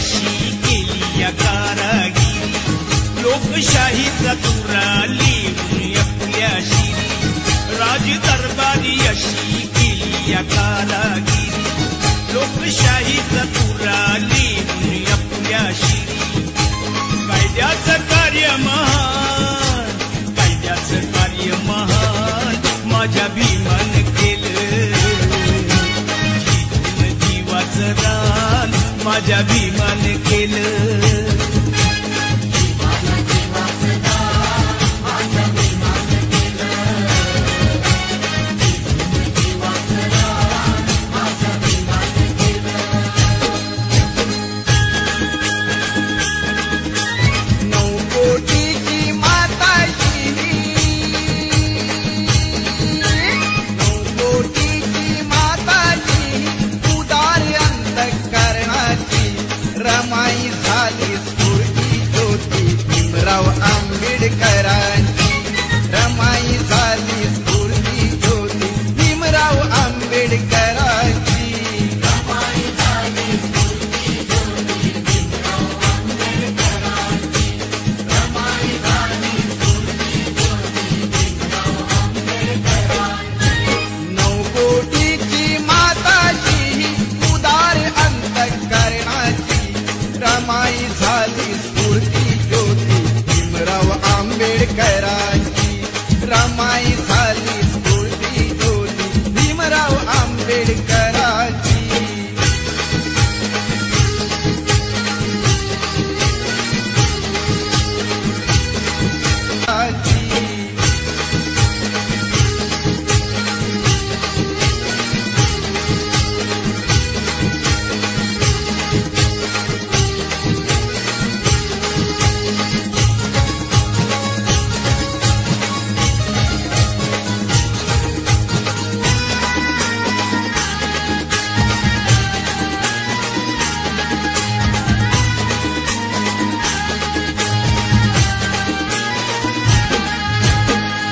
अशी केली या कारागिरी, लोकशाहीचा तुरा लिहून आपल्या शिरी, राज दरबारी अशी केली या कारागिरी, लोकशाहीचा तुरा लिहून आपल्या शिरी. कायद्याचं कार्य महान, कायद्याचं कार्य महान माझ्या भीमान केलं, जिथून जीवाचं रान माझ्या भीमान केलं. रमाई झाली स्फूर्ती ज्योती भीमराव आंबेडकरांची, रमाई झाली स्फूर्ती ज्योती भीमराव आंबेडकरांची. रमाई झाली स्फूर्ती ज्योती भीमराव आंबेडकरांची, रमाई झाली स्फूर्ती ज्योती भीमराव आंबेडकरांची. 9 कोटीची माताची उदार अंतःकरणाची, रमाई झाली स्फूर्ती ज्योती भीमराव आंबेडकरांची, रमाई झाली स्फूर्ती ज्योती भीमराव आंबेडकरांची.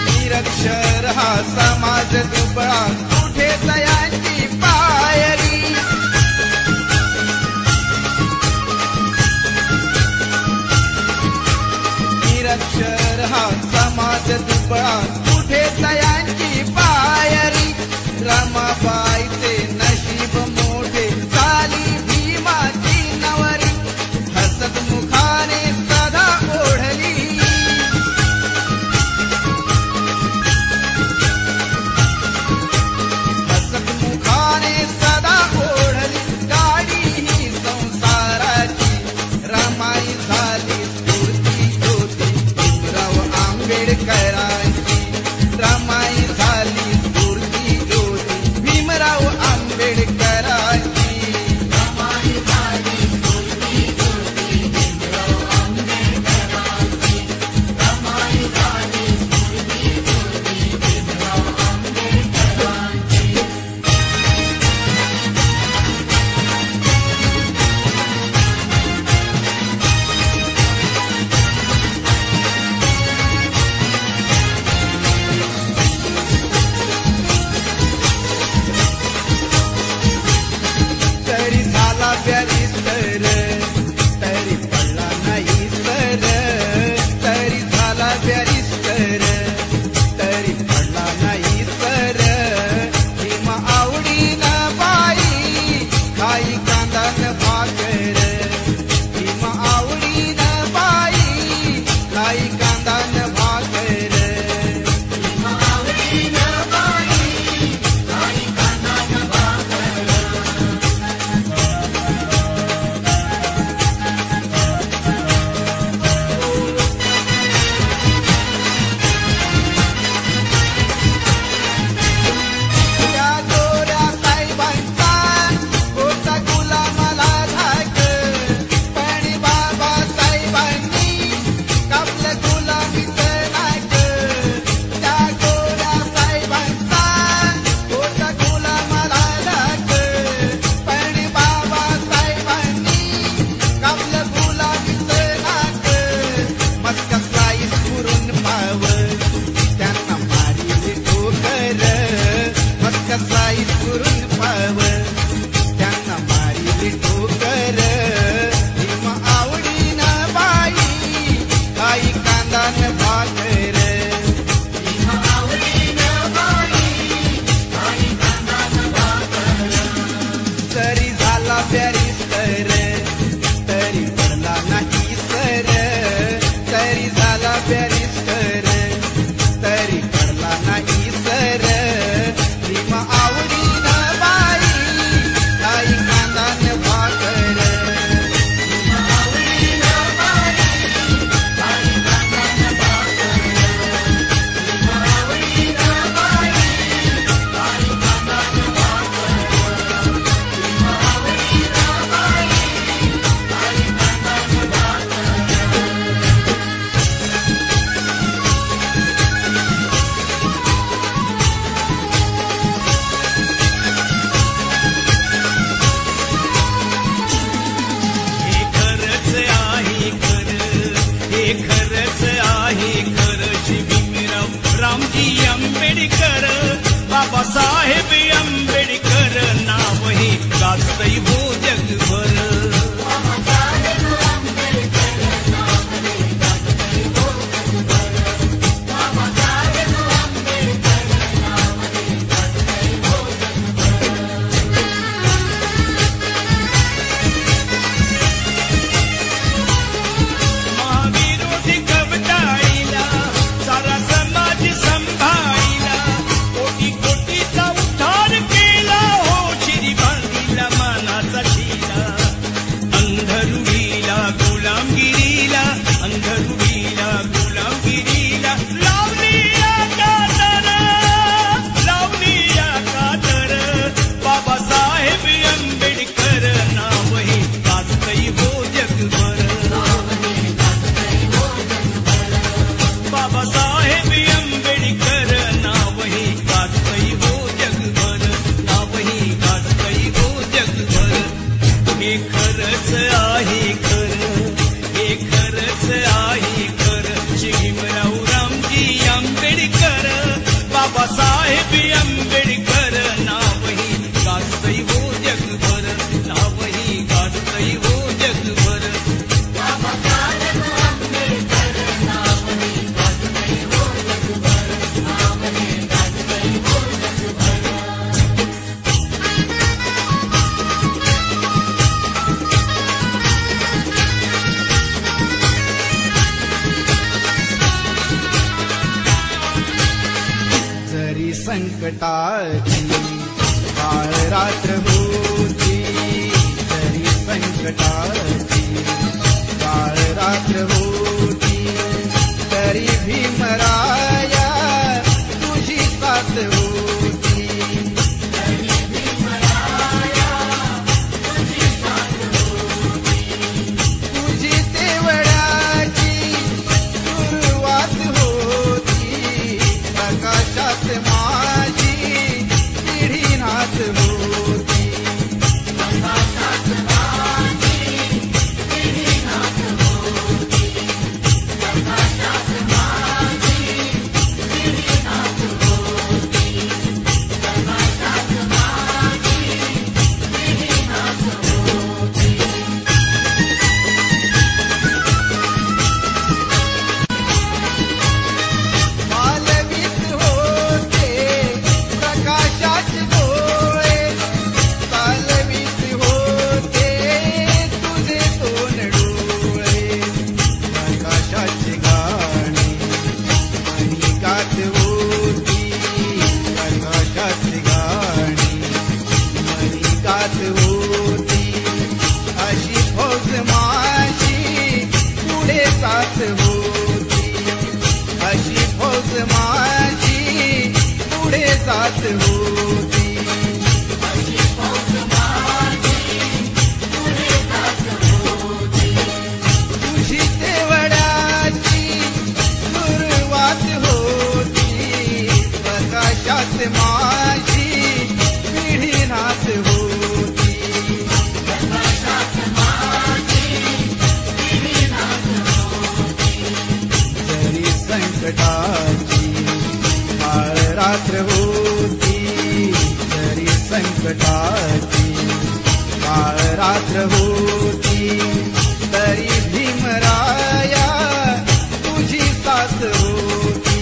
निरक्षर हा समाज दुबळा कुठे तयांची पायरी, निरक्षर हा समाज दुबळा कुठे तयांची पायरी. रमाबाईचे नशीब मोठे झाली भीमाची नवरी, हसत मुखाने सदा ओढली, हसत बॅरिस्टर तरी पडला नाही सर, तरी झाला बॅरिस्टर तरी पडला नाही सर. भीम आवडीनं बाई आई कांदान भाकर, आंबेडकर बाबासाहेब आंबेडकर नाव हे गाजतंय हो जगभर. महाविरोधी कवटाळीला सारा समाज संभाळीला, कोटी कोटीचा उद्धार केला हो, शिरी बांधीला मानाचा शिला. अंधरुडीला गुलामगिरीला, अंधरुडीला गुलामगिरीला लावली या कातर, लावली या कातर. बाबासाहेब आंबेडकर नाव हे गाजतंय हो जगभर. बाबासाहेब आंबेडकर नाव हे गाजतंय हो जगभर, नाव हे गाजतंय हो जगभर. हे खरंच आहे खरं, हे खरंच आहे खरं. भीमराव रामजी आंबेडकर बाबासाहेब आंबेडकर नाव हे गाजतंय हो जगभर, नाव हे गाजतंय हो जगभर. जरी संकटाची काळ रात्र होती, जरी संकटाची काळ रात्र होती, तरी भीमराया तुझी साथ होती. तुझी तेवढ्याची सुरुवात होती, प्रकाशात माझी पिढीनाथ होती. मालवीत होते प्रकाशाचे डोळे, चालवीत होते तुझे दोन डोळे. प्रकाशाची गाणी मनी गात होती, प्रकाशाची गाणी मनी गात होती. अशी फौज माझी पुढे जात होती, अशी फौज माझी पुढे जात होती. तुझी तेवढ्याची सुरुवात होती, प्रकाशात माझी पिढीनाथ होती. जरी संकटाची काळ रात्र होती, जरी संकटाची काळ रात्र होती, तरी भीमराया तुझी साथ होती.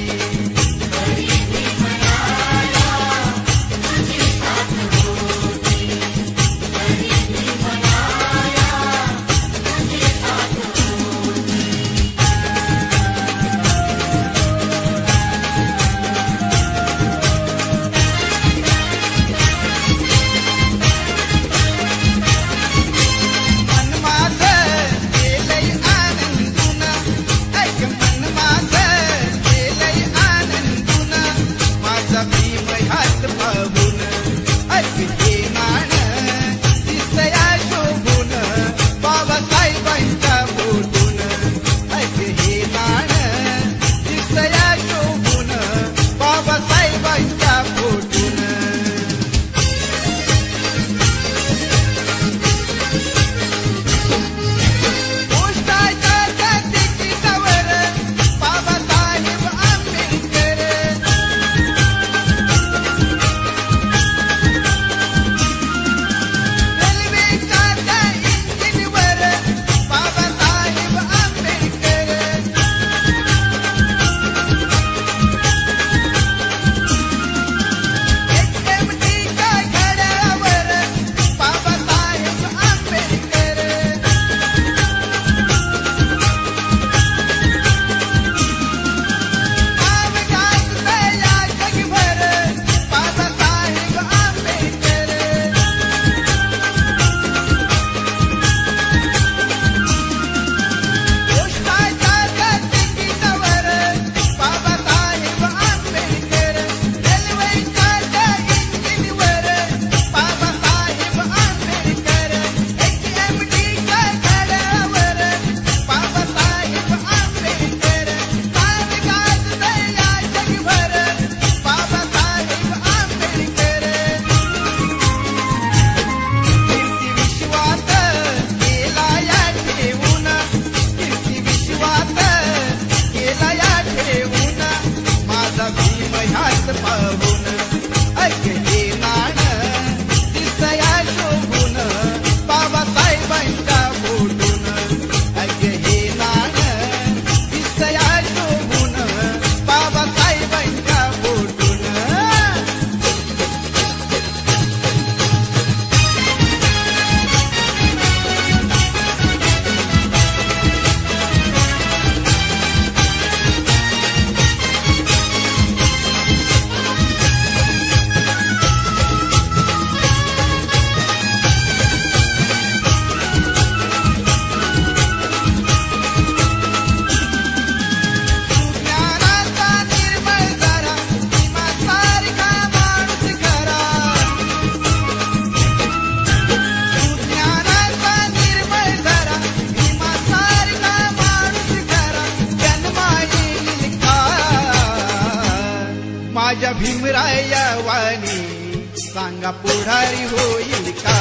सांगा पुढारी होईल का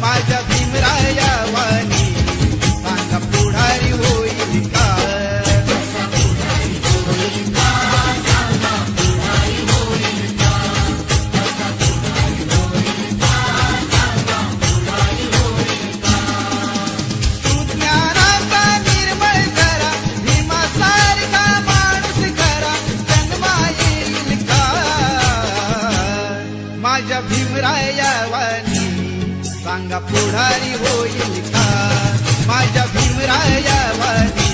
माझ्या भीमराया वाणी सांगा पुढारी होईल का माझ्या भीमराया वाणी सांगा पुढारी होईल का माझ्या भीमराया वाणी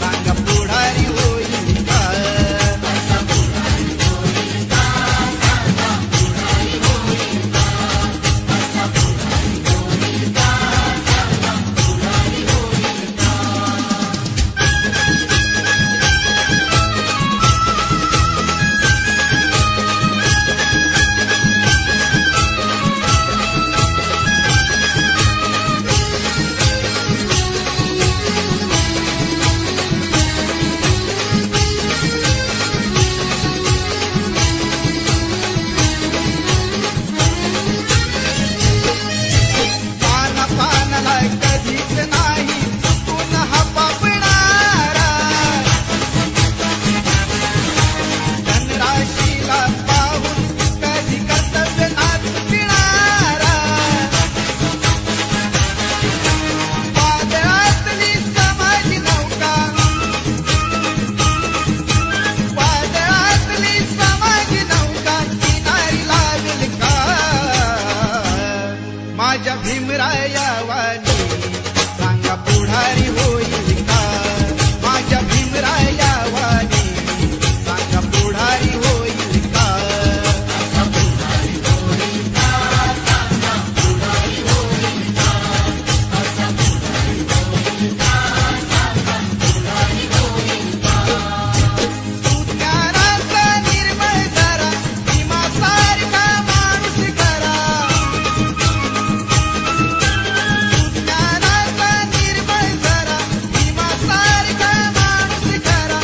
सांगा पुढारी होईल का माझ्या भीमराया वाणी सांगा पुढारी होईल का माझ्या भीमराया वाणी सांगा पुढारी होईल का ज्ञानाचा निर्मळ करा भीमासारखा माणूस करा ज्ञानाचा निर्मळ करा भीमासारखा माणूस करा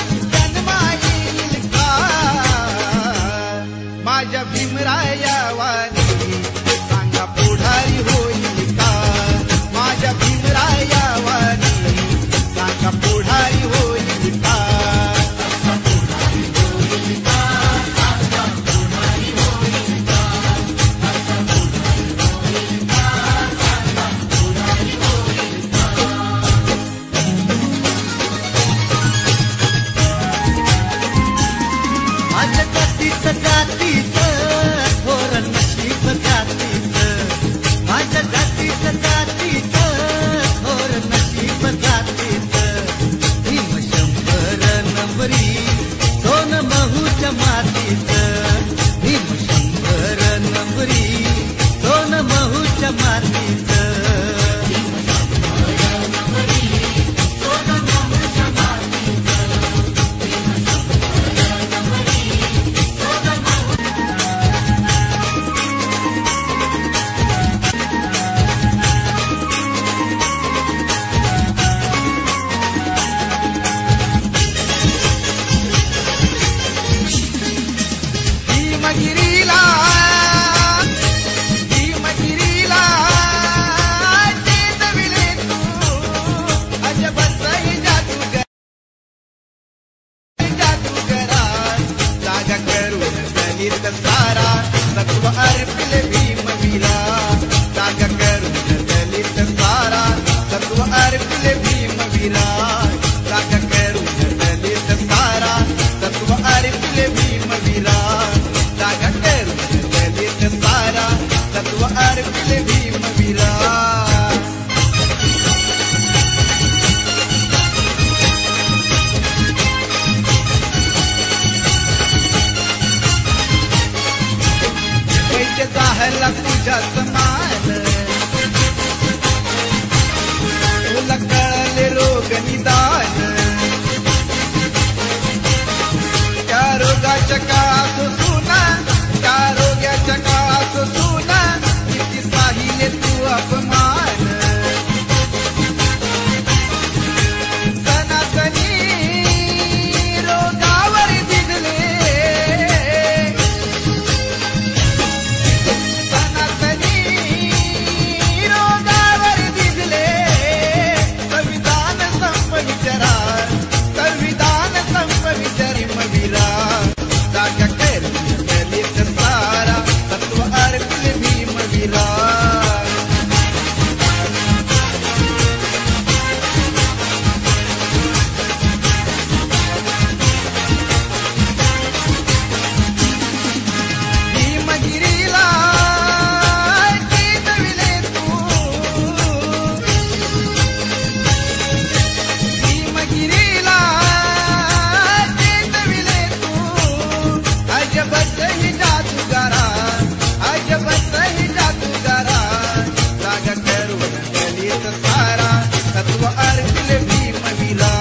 दलित सारा तत्व अर्पिले भीमवीरा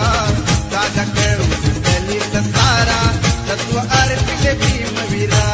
राजा कळून दलित सारा तत्व अर्पिले भीमवीरा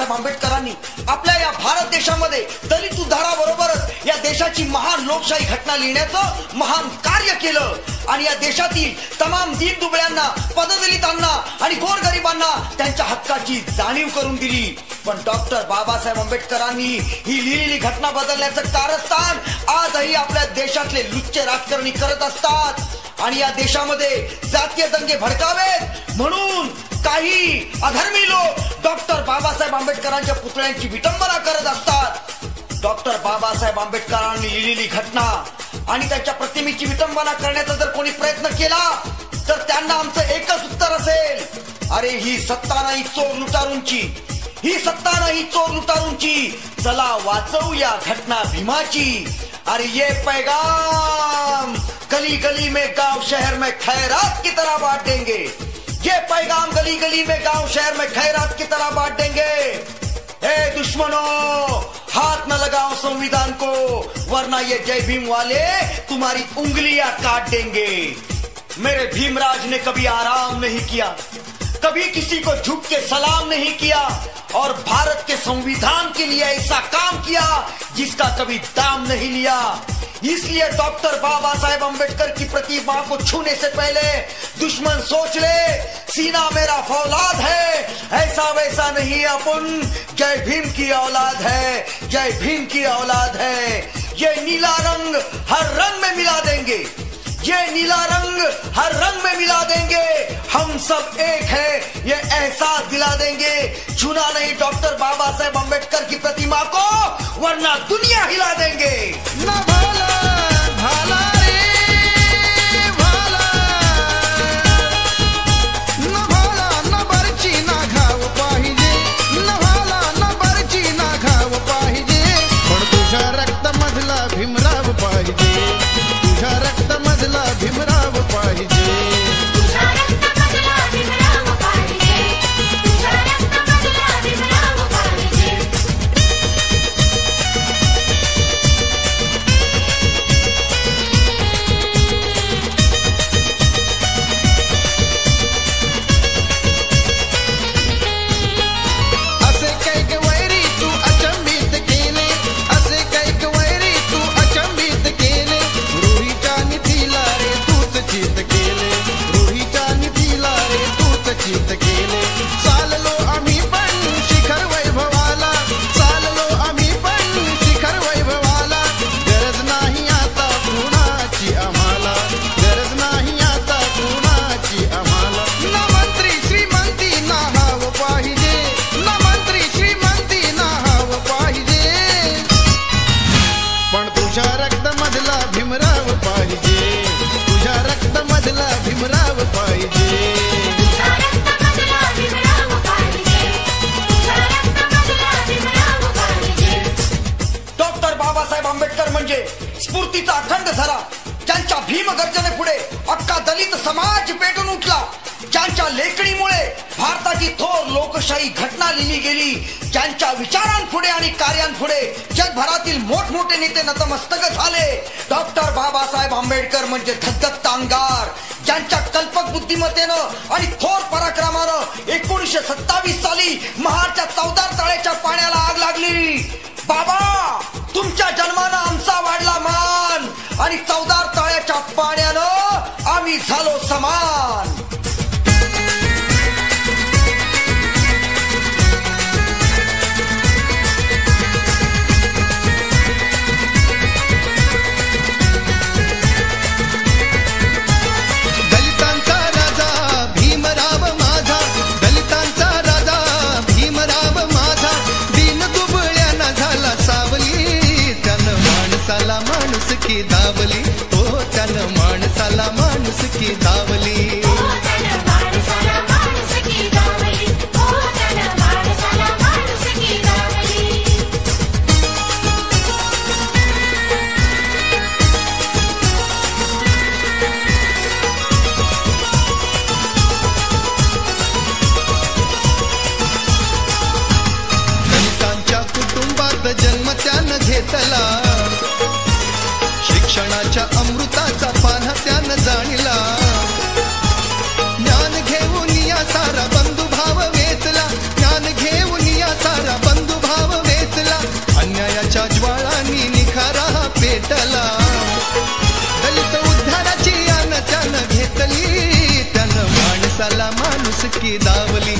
आंबेडकरांनी आपल्या या भारत देशामध्ये दलित उद्धाराबरोबरच या देशाची महान लोकशाही घटना लिहिण्याचं महान कार्य केलं आणि या देशातील तमाम दीनदुबळ्यांना, पददलितांना आणि गोरगरिबांना त्यांच्या हक्काची जाणीव करून दिली. पण डॉक्टर बाबासाहेब आंबेडकरांनी ही लिहिलेली घटना बदलण्याचं कारस्थान आजही आपल्या देशातले लुच्चे राजकारणी करत असतात आणि या देशामध्ये जातीय दंगे भडकावेत म्हणून काही अधर्मी लोक डॉक्टर बाबासाहेब आंबेडकरांच्या पुतळ्यांची विटंबना करत असतात. डॉक्टर बाबासाहेब आंबेडकरांनी लिहिलेली घटना आणि त्यांच्या प्रतिमेची विटंबना करण्याचा जर कोणी प्रयत्न केला तर त्यांना आमचं एकच उत्तर असेल, अरे ही सत्ता नाही चोर लुटारूंची, ही सत्ता नाही चोर लुटारूंची, चला वाचवूया घटना भीमाची. अरे ये पैगाम गली गली में गांव शहर में खैरात की तरह बांट देंगे, ये पैगाम गली गली में गांव शहर में खैरात की तरह बांट देंगे. ए दुश्मनों, हाथ न लगाओ संविधान को वरना ये जय भीम वाले तुम्हारी उंगलियां काट देंगे. मेरे भीमराज ने कभी आराम नहीं किया, कभी किसी को झुक के सलाम नहीं किया और भारत के संविधान के लिए ऐसा काम किया जिसका कभी दाम नहीं लिया. इसलिए डॉक्टर बाबा साहेब अम्बेडकर की प्रतिमा को छूने से पहले दुश्मन सोच ले, सीना मेरा फौलाद है, ऐसा वैसा नहीं, अपन जय भीम की औलाद है, जय भीम की औलाद है. ये नीला रंग हर रंग में मिला देंगे, ये नीला रंग हर रंग में मिला देंगे, हम सब एक हैं ये एहसास दिला देंगे. छूना नहीं डॉक्टर बाबा साहेब अम्बेडकर की प्रतिमा को वरना दुनिया हिला देंगे. न भाला भाला रे भाला, न भाला न बरची ना घाव पाहिजे, न भाला न बरची ना घाव पाहिजे, पण तुझ्या रक्त मधला भीमराव पाहिजे, तुझ्या रक्त मधला भीमराव पाहिजे. स्फूर्तीचा अखंड झरा, ज्यांच्या भीमगर्जने पुढे अख्खा दलित समाज पेटून उठला, ज्यांच्या लेखणीमुळे भारताची थोर लोकशाही घटना लिहिली गेली, ज्यांच्या विचारांपुढे आणि कार्यांपुढे जगभरातील मोठमोठे नेते नतमस्तक झाले, डॉक्टर बाबासाहेब आंबेडकर म्हणजे धगधगता अंगार, ज्यांच्या कल्पक बुद्धिमत्तेनं आणि थोर पराक्रमानं 1927 साली महाडच्या चवदार तळ्याच्या पाण्याला आग लागली. बाबा, तुमच्या जन्मानं आमचा वाढला मान आणि चवदार तळ्याच्या पाण्यानं आम्ही झालो समान. की दावली, हो त्यानं माणसाला माणूस की दावली. दलितांच्या कुटुंबात जन्म त्यानं घेतला, शिक्षणाच्या अमृताचा पान्हा त्यानं जाणला, ज्ञान घेऊन या सारा बंधुभाव वेचला, ज्ञान घेऊन या सारा बंधुभाव वेचला, अन्यायाच्या ज्वाळांनी निखारा पेटला, दलित उद्धाराची यान त्यानं घेतली, त्यानं माणसाला माणूस की दावली.